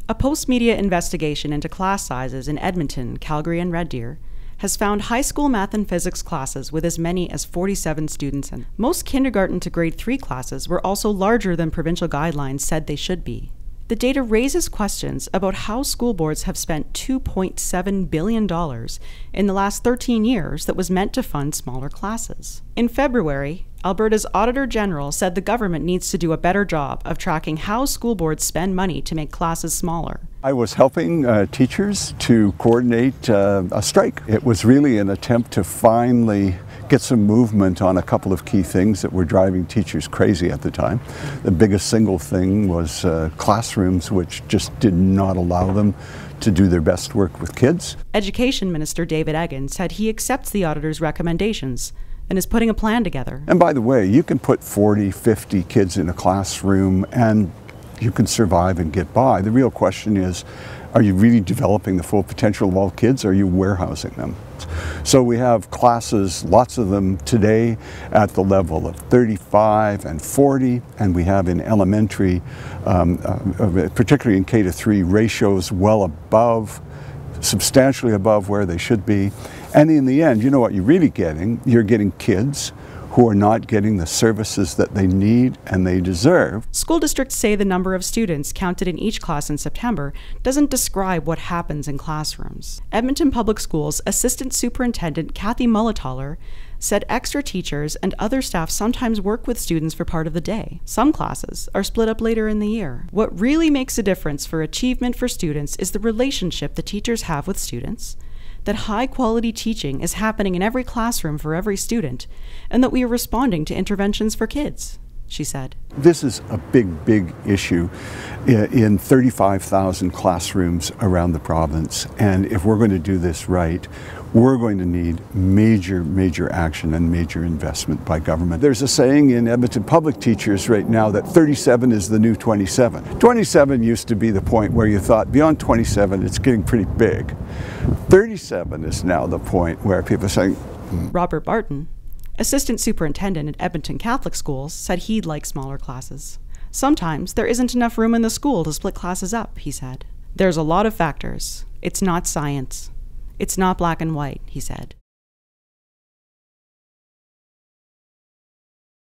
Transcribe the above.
A post-media investigation into class sizes in Edmonton, Calgary, and Red Deer has found high school math and physics classes with as many as 47 students in. Most kindergarten to grade 3 classes were also larger than provincial guidelines said they should be. The data raises questions about how school boards have spent $2.7 billion in the last 13 years that was meant to fund smaller classes. In February, Alberta's Auditor General said the government needs to do a better job of tracking how school boards spend money to make classes smaller. I was helping teachers to coordinate a strike. It was really an attempt to finally get some movement on a couple of key things that were driving teachers crazy at the time. The biggest single thing was classrooms which just did not allow them to do their best work with kids. Education Minister David Eggen said he accepts the auditor's recommendations and is putting a plan together. And by the way, you can put 40, 50 kids in a classroom and you can survive and get by. The real question is, are you really developing the full potential of all kids, or are you warehousing them? So we have classes, lots of them today, at the level of 35 and 40, and we have in elementary, particularly in K-3, ratios well above, substantially above where they should be. And in the end, you know what you're really getting? You're getting kids who are not getting the services that they need and they deserve. School districts say the number of students counted in each class in September doesn't describe what happens in classrooms. Edmonton Public Schools Assistant Superintendent Kathy Mullataller said extra teachers and other staff sometimes work with students for part of the day. Some classes are split up later in the year. What really makes a difference for achievement for students is the relationship the teachers have with students, that high-quality teaching is happening in every classroom for every student, and that we are responding to interventions for kids, she said. This is a big, big issue in 35,000 classrooms around the province, and if we're going to do this right, we're going to need major action and major investment by government. There's a saying in Edmonton public teachers right now that 37 is the new 27. 27 used to be the point where you thought beyond 27 it's getting pretty big. 37 is now the point where people are saying, Robert Barton, Assistant Superintendent at Edmonton Catholic Schools, said he'd like smaller classes. Sometimes there isn't enough room in the school to split classes up, he said. There's a lot of factors. It's not science. It's not black and white, he said.